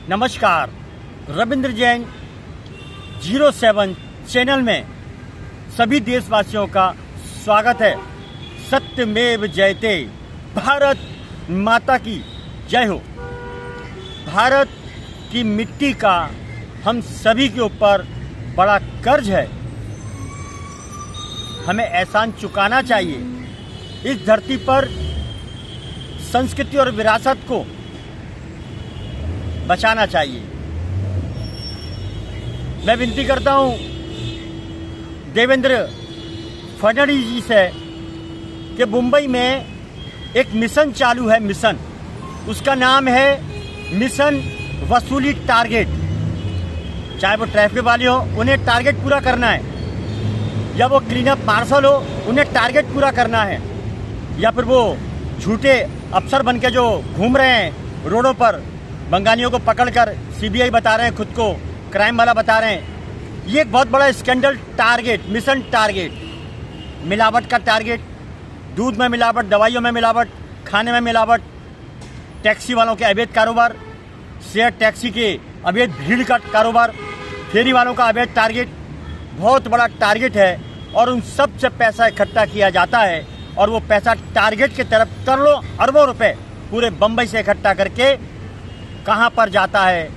नमस्कार, रविंद्र जैन 07 चैनल में सभी देशवासियों का स्वागत है। सत्यमेव जयते। भारत माता की जय हो। भारत की मिट्टी का हम सभी के ऊपर बड़ा कर्ज है, हमें एहसान चुकाना चाहिए। इस धरती पर संस्कृति और विरासत को बचाना चाहिए। मैं विनती करता हूं देवेंद्र फडणवीस जी से कि मुंबई में एक मिशन चालू है। मिशन, उसका नाम है मिशन वसूली टारगेट। चाहे वो ट्रैफिक वाले हो, उन्हें टारगेट पूरा करना है, या वो क्लीन अप पार्सल हो, उन्हें टारगेट पूरा करना है, या फिर वो झूठे अफसर बन के जो घूम रहे हैं रोडों पर, बंगालियों को पकड़कर सीबीआई बता रहे हैं, खुद को क्राइम वाला बता रहे हैं। ये एक बहुत बड़ा स्कैंडल टारगेट, मिशन टारगेट। मिलावट का टारगेट, दूध में मिलावट, दवाइयों में मिलावट, खाने में मिलावट, टैक्सी वालों के अवैध कारोबार, शेयर टैक्सी के अवैध भीड़ का कारोबार, फेरी वालों का अवैध टारगेट। बहुत बड़ा टारगेट है और उन सब से पैसा इकट्ठा किया जाता है और वो पैसा टारगेट की तरफ करोड़ों अरबों रुपए पूरे बम्बई से इकट्ठा करके कहाँ पर जाता है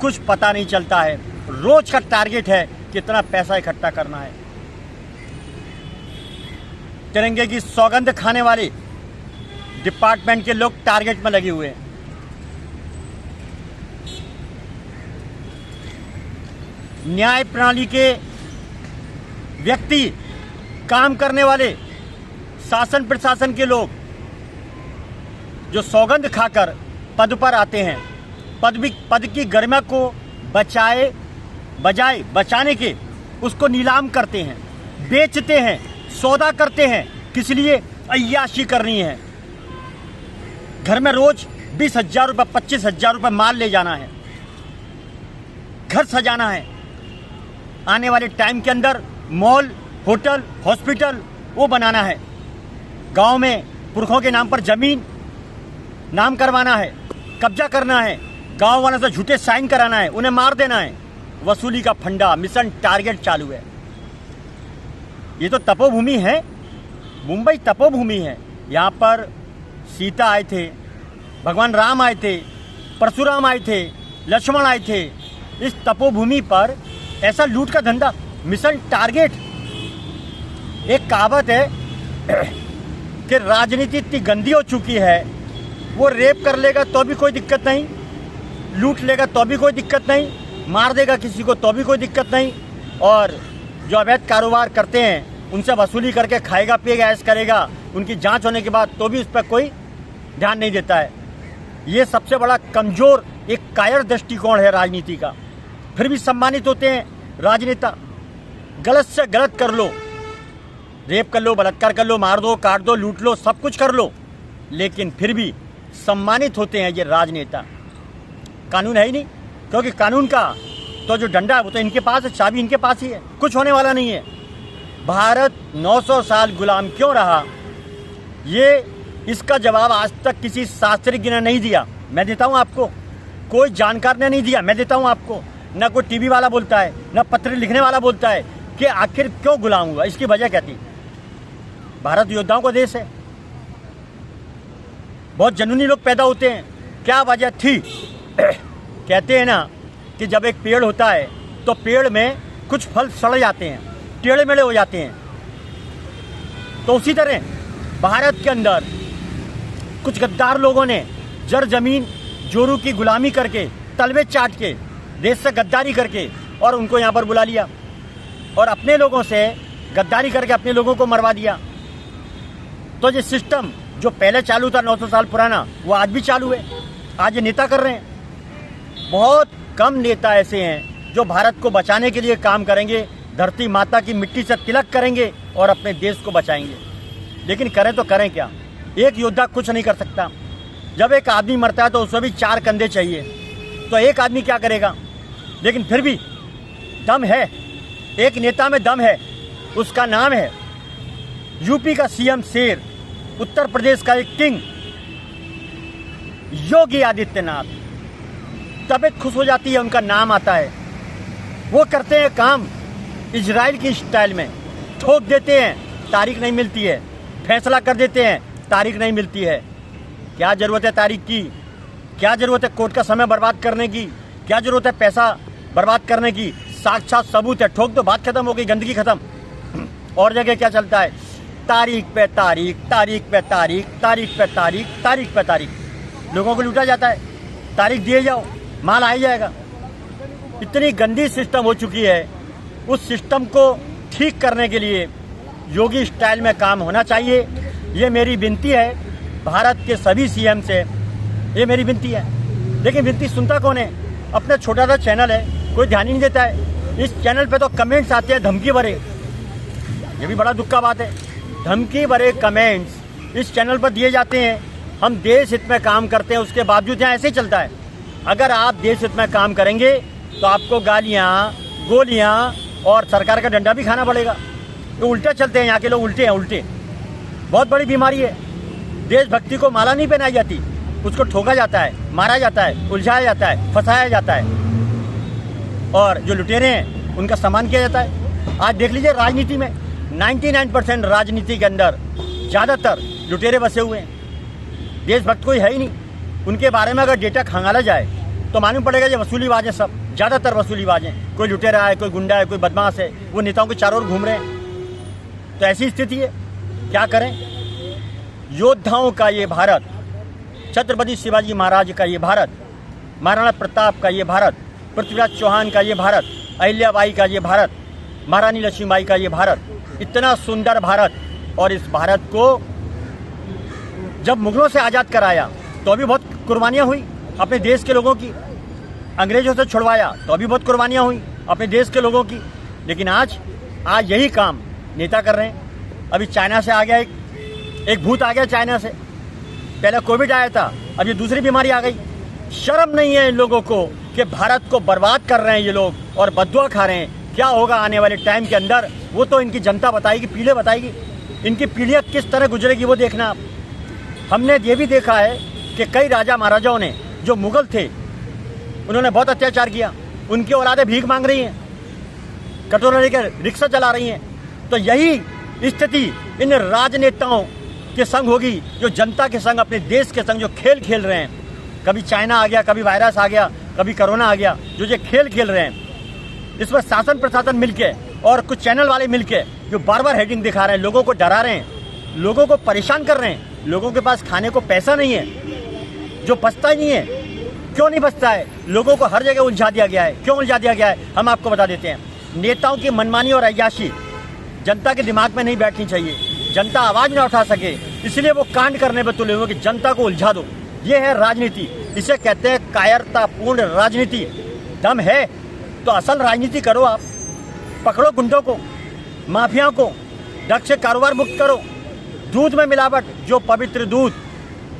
कुछ पता नहीं चलता है। रोज का टारगेट है कितना पैसा इकट्ठा करना है। तिरंगे की सौगंध खाने वाले डिपार्टमेंट के लोग टारगेट में लगे हुए हैं। न्याय प्रणाली के व्यक्ति, काम करने वाले, शासन प्रशासन के लोग जो सौगंध खाकर पद पर आते हैं, पद की गरिमा को बजाय बचाने के उसको नीलाम करते हैं, बेचते हैं, सौदा करते हैं। किस लिए? अय्याशी करनी है। घर में रोज 20,000 रुपये, 25,000 रुपये माल ले जाना है, घर सजाना है। आने वाले टाइम के अंदर मॉल, होटल, हॉस्पिटल वो बनाना है। गांव में पुरखों के नाम पर जमीन नाम करवाना है, कब्जा करना है, गांव वालों से झूठे साइन कराना है, उन्हें मार देना है। वसूली का फंडा, मिशन टारगेट चालू है। ये तो तपोभूमि है, मुंबई तपोभूमि है। यहाँ पर सीता आए थे, भगवान राम आए थे, परशुराम आए थे, लक्ष्मण आए थे। इस तपोभूमि पर ऐसा लूट का धंधा, मिशन टारगेट। एक कहावत है कि राजनीति इतनी गंदी हो चुकी है, वो रेप कर लेगा तो भी कोई दिक्कत नहीं, लूट लेगा तो भी कोई दिक्कत नहीं, मार देगा किसी को तो भी कोई दिक्कत नहीं, और जो अवैध कारोबार करते हैं उनसे वसूली करके खाएगा पिएगा ऐश करेगा, उनकी जांच होने के बाद तो भी उस पर कोई ध्यान नहीं देता है। ये सबसे बड़ा कमज़ोर एक कायर दृष्टिकोण है राजनीति का। फिर भी सम्मानित होते हैं राजनेता। गलत से गलत कर लो, रेप कर लो, बलात्कार कर लो, मार दो, काट दो, लूट लो, सब कुछ कर लो, लेकिन फिर भी सम्मानित होते हैं ये राजनेता। कानून है ही नहीं, क्योंकि कानून का तो जो डंडा है वो तो इनके पास है, चाबी इनके पास ही है, कुछ होने वाला नहीं है। भारत 900 साल गुलाम क्यों रहा, ये इसका जवाब आज तक किसी शास्त्रज्ञ ने नहीं दिया। मैं देता हूँ आपको, कोई जानकार ने नहीं दिया, मैं देता हूँ आपको। न कोई टीवी वाला बोलता है, न पत्र लिखने वाला बोलता है कि आखिर क्यों गुलाम हुआ, इसकी वजह क्या थी। भारत योद्धाओं का देश है, बहुत जनूनी लोग पैदा होते हैं। क्या वजह थी? कहते हैं ना कि जब एक पेड़ होता है तो पेड़ में कुछ फल सड़ जाते हैं, टेढ़े मेढ़े हो जाते हैं। तो उसी तरह भारत के अंदर कुछ गद्दार लोगों ने जर जमीन जोरू की गुलामी करके, तलवे चाट के, देश से गद्दारी करके और उनको यहाँ पर बुला लिया और अपने लोगों से गद्दारी करके अपने लोगों को मरवा दिया। तो ये सिस्टम जो पहले चालू था 900 साल पुराना, वो आज भी चालू है। आज ये नेता कर रहे हैं। बहुत कम नेता ऐसे हैं जो भारत को बचाने के लिए काम करेंगे, धरती माता की मिट्टी से तिलक करेंगे और अपने देश को बचाएंगे। लेकिन करें तो करें क्या? एक योद्धा कुछ नहीं कर सकता। जब एक आदमी मरता है तो उसमें भी 4 कंधे चाहिए, तो एक आदमी क्या करेगा? लेकिन फिर भी दम है, एक नेता में दम है। उसका नाम है यूपी का सीएम शेर, उत्तर प्रदेश का एक किंग योगी आदित्यनाथ। तबीयत खुश हो जाती है, उनका नाम आता है। वो करते हैं काम इजराइल की स्टाइल में, ठोक देते हैं, तारीख नहीं मिलती है, फैसला कर देते हैं, तारीख नहीं मिलती है। क्या ज़रूरत है तारीख की? क्या ज़रूरत है कोर्ट का समय बर्बाद करने की? क्या ज़रूरत है पैसा बर्बाद करने की? साक्षात सबूत है, ठोक दो, बात खत्म हो गई, गंदगी खत्म। और जगह क्या चलता है? तारीख पे तारीख, तारीख पे तारीख, तारीख पे तारीख, तारीख पे तारीख। लोगों को लूटा जाता है, तारीख दिए जाओ, माल आ ही जाएगा। इतनी गंदी सिस्टम हो चुकी है। उस सिस्टम को ठीक करने के लिए योगी स्टाइल में काम होना चाहिए। ये मेरी विनती है भारत के सभी सीएम से, ये मेरी विनती है। लेकिन विनती सुनता कौन है? अपना छोटा सा चैनल है, कोई ध्यान ही नहीं देता है। इस चैनल पे तो कमेंट्स आते हैं धमकी भरे, ये भी बड़ा दुख का बात है। धमकी भरे कमेंट्स इस चैनल पर दिए जाते हैं। हम देश हित में काम करते हैं, उसके बावजूद यहाँ ऐसे ही चलता है। अगर आप देश हित में काम करेंगे तो आपको गालियाँ, गोलियाँ और सरकार का डंडा भी खाना पड़ेगा। तो उल्टे चलते हैं, यहाँ के लोग उल्टे हैं, उल्टे। बहुत बड़ी बीमारी है। देशभक्ति को माला नहीं पहनाई जाती, उसको ठोका जाता है, मारा जाता है, उलझाया जाता है, फंसाया जाता है, और जो लुटेरे हैं उनका सम्मान किया जाता है। आज देख लीजिए राजनीति में 99% राजनीति के अंदर ज़्यादातर लुटेरे बसे हुए हैं। देशभक्त कोई है ही नहीं। उनके बारे में अगर डेटा खंगाला जाए तो मालूम पड़ेगा ये वसूलीबाज हैं, सब ज़्यादातर वसूलीबाज हैं। कोई लुटेरा है, कोई गुंडा है, कोई बदमाश है, वो नेताओं के चारों ओर घूम रहे हैं। तो ऐसी स्थिति है, क्या करें? योद्धाओं का ये भारत, छत्रपति शिवाजी महाराज का ये भारत, महाराणा प्रताप का ये भारत, पृथ्वीराज चौहान का ये भारत, अहिल्याबाई का ये भारत, महारानी लक्ष्मीबाई का ये भारत, इतना सुंदर भारत। और इस भारत को जब मुगलों से आज़ाद कराया तो भी बहुत कुर्बानियाँ हुई अपने देश के लोगों की। अंग्रेजों से छुड़वाया तो अभी बहुत कुर्बानियाँ हुई अपने देश के लोगों की। लेकिन आज यही काम नेता कर रहे हैं। अभी चाइना से आ गया एक भूत आ गया चाइना से। पहले कोविड आया था, अब ये दूसरी बीमारी आ गई। शर्म नहीं है इन लोगों को कि भारत को बर्बाद कर रहे हैं ये लोग और बददुआ खा रहे हैं। क्या होगा आने वाले टाइम के अंदर वो तो इनकी जनता बताएगी, पीढ़ी बताएगी। इनकी पीढ़ियाँ किस तरह गुजरेगी वो देखना आप। हमने ये भी देखा है कि कई राजा महाराजाओं ने, जो मुगल थे, उन्होंने बहुत अत्याचार किया। उनकी औलादें भीख मांग रही हैं, कटोरा लेकर रिक्शा चला रही हैं। तो यही स्थिति इन राजनेताओं के संग होगी, जो जनता के संग, अपने देश के संग जो खेल खेल रहे हैं। कभी चाइना आ गया, कभी वायरस आ गया, कभी कोरोना आ गया, जो ये खेल खेल रहे हैं। इस पर शासन प्रशासन मिलके और कुछ चैनल वाले मिलके जो बार बार हेडिंग दिखा रहे हैं, लोगों को डरा रहे हैं, लोगों को परेशान कर रहे हैं। लोगों के पास खाने को पैसा नहीं है, जो बचता ही नहीं है। क्यों नहीं बचता है? लोगों को हर जगह उलझा दिया गया है। क्यों उलझा दिया गया है हम आपको बता देते हैं। नेताओं की मनमानी और अय्याशी जनता के दिमाग में नहीं बैठनी चाहिए। जनता आवाज़ ना उठा सके, इसलिए वो कांड करने पर तुले हुए कि जनता को उलझा दो। ये है राजनीति, इसे कहते हैं कायरतापूर्ण राजनीति। दम है तो असल राजनीति करो आप। पकड़ो गुंडों को, माफिया को, ड्रग्स से कारोबार मुक्त करो। दूध में मिलावट, जो पवित्र दूध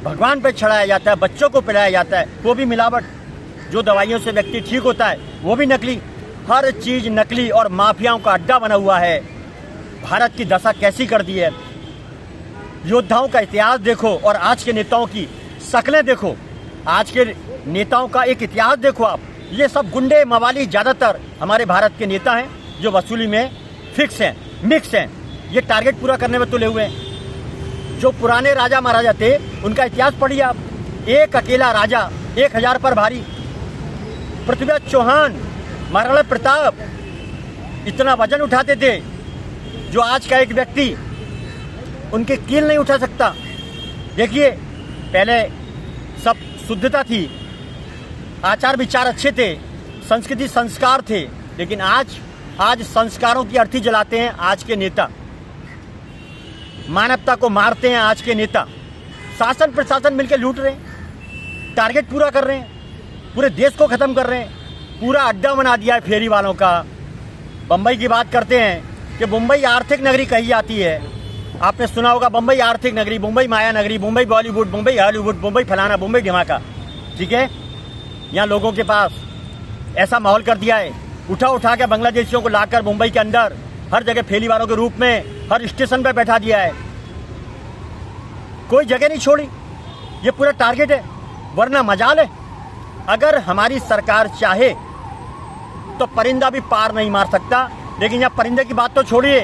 भगवान पे चढ़ाया जाता है, बच्चों को पिलाया जाता है, वो भी मिलावट। जो दवाइयों से व्यक्ति ठीक होता है वो भी नकली। हर चीज़ नकली और माफियाओं का अड्डा बना हुआ है। भारत की दशा कैसी कर दी है। योद्धाओं का इतिहास देखो और आज के नेताओं की शक्लें देखो। आज के नेताओं का एक इतिहास देखो आप। ये सब गुंडे मवाली ज़्यादातर हमारे भारत के नेता हैं, जो वसूली में फिक्स हैं, मिक्स हैं। ये टारगेट पूरा करने में तुले हुए हैं। जो पुराने राजा महाराजा थे उनका इतिहास पढ़िए आप। एक अकेला राजा 1000 पर भारी। पृथ्वीराज चौहान, महाराणा प्रताप इतना वजन उठाते थे जो आज का एक व्यक्ति उनके कील नहीं उठा सकता। देखिए, पहले सब शुद्धता थी, आचार विचार अच्छे थे, संस्कृति संस्कार थे। लेकिन आज संस्कारों की अर्थी जलाते हैं आज के नेता। मानवता को मारते हैं आज के नेता। शासन प्रशासन मिलकर लूट रहे हैं, टारगेट पूरा कर रहे हैं, पूरे देश को ख़त्म कर रहे हैं। पूरा अड्डा बना दिया है फेरी वालों का। बम्बई की बात करते हैं कि मुंबई आर्थिक नगरी कही जाती है। आपने सुना होगा मुंबई आर्थिक नगरी, मुंबई माया नगरी, मुंबई बॉलीवुड, मुंबई हॉलीवुड, मुंबई फलाना, मुंबई धमाका। ठीक है, यहाँ लोगों के पास ऐसा माहौल कर दिया है। उठा के बांग्लादेशियों को लाकर मुंबई के अंदर हर जगह फेरी वालों के रूप में हर स्टेशन पर बैठा दिया है। कोई जगह नहीं छोड़ी। ये पूरा टारगेट है, वरना मजाल है। अगर हमारी सरकार चाहे तो परिंदा भी पार नहीं मार सकता, लेकिन यहाँ परिंदे की बात तो छोड़िए,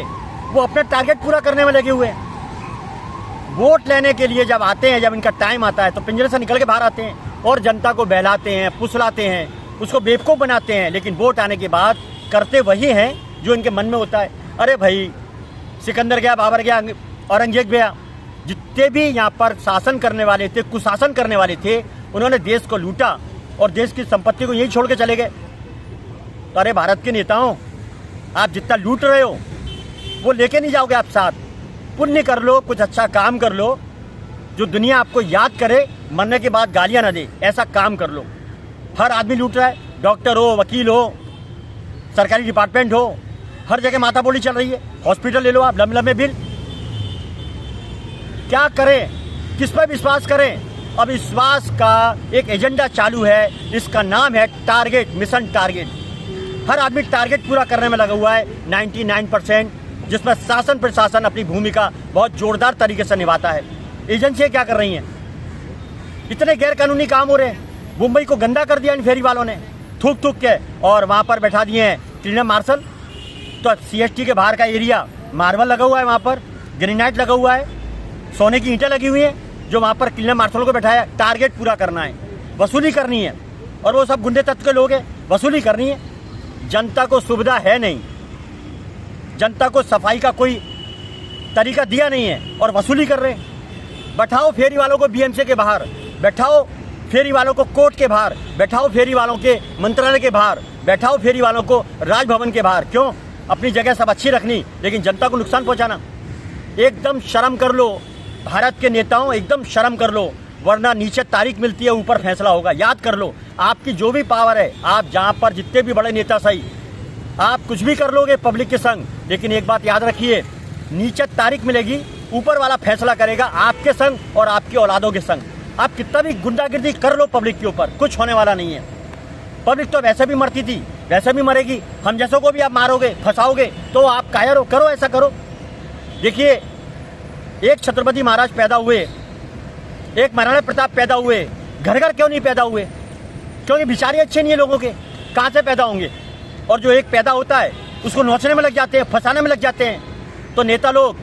वो अपने टारगेट पूरा करने में लगे हुए हैं। वोट लेने के लिए जब आते हैं, जब इनका टाइम आता है तो पिंजरे से निकल के बाहर आते हैं और जनता को बहलाते हैं, फुसलाते हैं, उसको बेवकूफ़ बनाते हैं, लेकिन वोट आने के बाद करते वही हैं जो इनके मन में होता है। अरे भाई, सिकंदर गया, बाबर गया, औरंगजेब गया, जितने भी यहाँ पर शासन करने वाले थे, कुशासन करने वाले थे, उन्होंने देश को लूटा और देश की संपत्ति को यही छोड़ के चले गए। तो अरे भारत के नेताओं, आप जितना लूट रहे हो वो लेके नहीं जाओगे आप साथ। पुण्य कर लो, कुछ अच्छा काम कर लो, जो दुनिया आपको याद करे, मरने के बाद गालियां ना दे, ऐसा काम कर लो। हर आदमी लूट रहा है, डॉक्टर हो, वकील हो, सरकारी डिपार्टमेंट हो, हर जगह माथा बोली चल रही है। हॉस्पिटल ले लो आप, लंबे लंबे बिल। क्या करें, किस पर विश्वास करें? अब विश्वास का एक एजेंडा चालू है, इसका नाम है टारगेट, मिशन टारगेट। हर आदमी टारगेट पूरा करने में लगा हुआ है 99%, जिसमें शासन प्रशासन अपनी भूमिका बहुत जोरदार तरीके से निभाता है। एजेंसियां क्या कर रही हैं? इतने गैर कानूनी काम हो रहे हैं। मुंबई को गंदा कर दिया इन फेरी वालों ने थूक थूक के, और वहाँ पर बैठा दिए हैं क्लीनर मार्शल। तो CST के बाहर का एरिया मार्बल लगा हुआ है, वहाँ पर ग्रेनाइट लगा हुआ है, सोने की ईंटें लगी हुई हैं, जो वहाँ पर क्लीनर मार्शल को बैठाया। टारगेट पूरा करना है, वसूली करनी है, और वो सब गुंडे तत्व के लोग हैं, वसूली करनी है। जनता को सुविधा है नहीं, जनता को सफाई का कोई तरीका दिया नहीं है, और वसूली कर रहे हैं। बैठाओ फेरी वालों को BMC के बाहर, बैठाओ फेरी वालों को कोर्ट के बाहर, बैठाओ फेरी वालों के मंत्रालय के बाहर, बैठाओ फेरी वालों को राजभवन के बाहर। क्यों? अपनी जगह सब अच्छी रखनी, लेकिन जनता को नुकसान पहुंचाना। एकदम शर्म कर लो भारत के नेताओं, एकदम शर्म कर लो, वरना नीचे तारीख मिलती है, ऊपर फैसला होगा। याद कर लो, आपकी जो भी पावर है, आप जहाँ पर जितने भी बड़े नेता सही, आप कुछ भी कर लोगे पब्लिक के संग, लेकिन एक बात याद रखिए, नीचे तारीख मिलेगी, ऊपर वाला फैसला करेगा आपके संग और आपकी औलादों के संग। आप कितना भी गुंडागिर्दी कर लो पब्लिक के ऊपर, कुछ होने वाला नहीं है। पब्लिक तो वैसे भी मरती थी, वैसे भी मरेगी। हम जैसों को भी आप मारोगे, फंसाओगे, तो आप कायर हो, करो ऐसा करो। देखिए, एक छत्रपति महाराज पैदा हुए, एक महाराणा प्रताप पैदा हुए, घर घर क्यों नहीं पैदा हुए? क्योंकि बिचारे अच्छे नहीं है लोगों के, कहाँ से पैदा होंगे? और जो एक पैदा होता है उसको नोचने में लग जाते हैं, फंसाने में लग जाते हैं। तो नेता लोग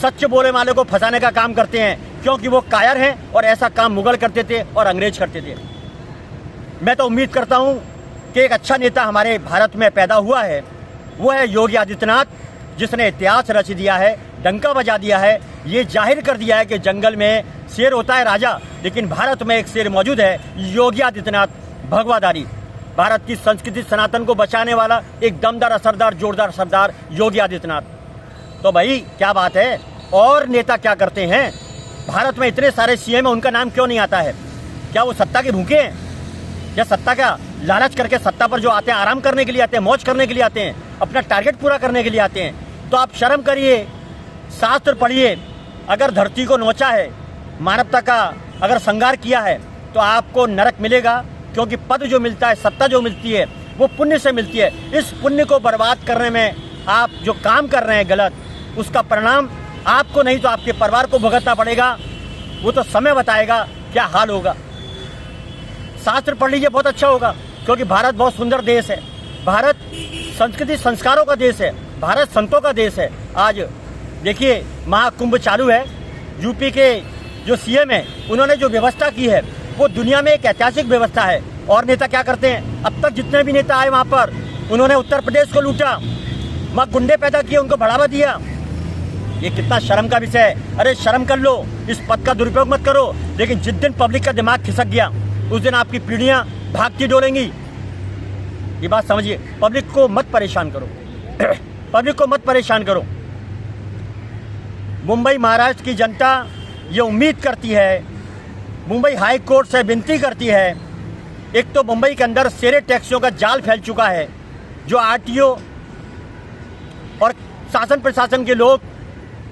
सच बोले वाले को फंसाने का काम करते हैं, क्योंकि वो कायर हैं, और ऐसा काम मुगल करते थे और अंग्रेज करते थे। मैं तो उम्मीद करता हूँ कि एक अच्छा नेता हमारे भारत में पैदा हुआ है, वो है योगी आदित्यनाथ, जिसने इतिहास रच दिया है, डंका बजा दिया है, ये जाहिर कर दिया है कि जंगल में शेर होता है राजा, लेकिन भारत में एक शेर मौजूद है, योगी आदित्यनाथ भगवाधारी। भारत की संस्कृति सनातन को बचाने वाला एक दमदार, असरदार, जोरदार सरदार योगी आदित्यनाथ। तो भाई क्या बात है? और नेता क्या करते हैं? भारत में इतने सारे CM है, उनका नाम क्यों नहीं आता है? क्या वो सत्ता के भूखे हैं? या सत्ता का लालच करके सत्ता पर जो आते हैं, आराम करने के लिए आते हैं, मौज करने के लिए आते हैं, अपना टारगेट पूरा करने के लिए आते हैं? तो आप शर्म करिए, शास्त्र पढ़िए। अगर धरती को नोचा है, मानवता का अगर संगार किया है, तो आपको नरक मिलेगा, क्योंकि पद जो मिलता है, सत्ता जो मिलती है, वो पुण्य से मिलती है। इस पुण्य को बर्बाद करने में आप जो काम कर रहे हैं गलत, उसका परिणाम आपको नहीं तो आपके परिवार को भुगतना पड़ेगा। वो तो समय बताएगा क्या हाल होगा। शास्त्र पढ़ लीजिए, बहुत अच्छा होगा, क्योंकि भारत बहुत सुंदर देश है, भारत संस्कृति संस्कारों का देश है, भारत संतों का देश है। आज देखिए, महाकुंभ चालू है, यूपी के जो CM है, उन्होंने जो व्यवस्था की है, वो दुनिया में एक ऐतिहासिक व्यवस्था है। और नेता क्या करते हैं? अब तक जितने भी नेता आए वहाँ पर, उन्होंने उत्तर प्रदेश को लूटा, वहाँ गुंडे पैदा किए, उनको बढ़ावा दिया। ये कितना शर्म का विषय है। अरे शर्म कर लो, इस पद का दुरुपयोग मत करो। लेकिन जिस दिन पब्लिक का दिमाग खिसक गया, उस दिन आपकी पीढ़ियाँ भागती डोलेंगी। ये बात समझिए, पब्लिक को मत परेशान करो पब्लिक को मत परेशान करो। मुंबई महाराष्ट्र की जनता ये उम्मीद करती है, मुंबई हाई कोर्ट से विनती करती है। एक तो मुंबई के अंदर शेरे टैक्सियों का जाल फैल चुका है, जो RTO और शासन प्रशासन के लोग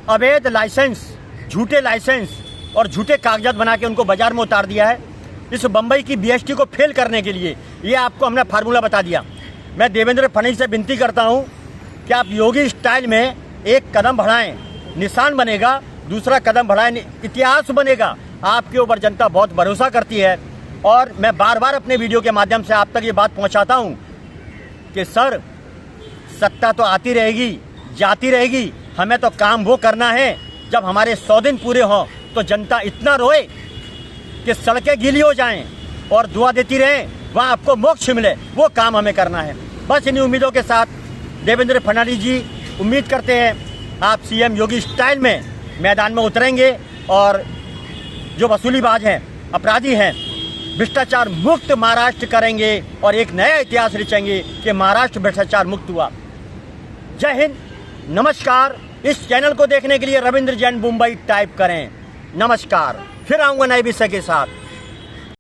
अवैध लाइसेंस, झूठे लाइसेंस और झूठे कागजात बना के उनको बाजार में उतार दिया है। इस बम्बई की BST को फेल करने के लिए ये आपको हमने फार्मूला बता दिया। मैं देवेंद्र फडणवीस से विनती करता हूँ कि आप योगी स्टाइल में एक कदम बढ़ाएं, निशान बनेगा, दूसरा कदम बढ़ाएं, इतिहास बनेगा। आपके ऊपर जनता बहुत भरोसा करती है। और मैं बार बार अपने वीडियो के माध्यम से आप तक ये बात पहुंचाता हूं कि सर, सत्ता तो आती रहेगी, जाती रहेगी, हमें तो काम वो करना है जब हमारे 100 दिन पूरे हों तो जनता इतना रोए कि सड़कें गीली हो जाएं और दुआ देती रहें, वहाँ आपको मोक्ष मिले। वो काम हमें करना है। बस इन्हीं उम्मीदों के साथ देवेंद्र फडणवीस जी उम्मीद करते हैं आप सीएम योगी स्टाइल में मैदान में उतरेंगे और जो वसूलीबाज हैं, अपराधी हैं, भ्रष्टाचार मुक्त महाराष्ट्र करेंगे और एक नया इतिहास रचेंगे कि महाराष्ट्र भ्रष्टाचार मुक्त हुआ। जय हिंद, नमस्कार। इस चैनल को देखने के लिए रविंद्र जैन मुंबई टाइप करें। नमस्कार, फिर आऊँगा नए विषय के साथ।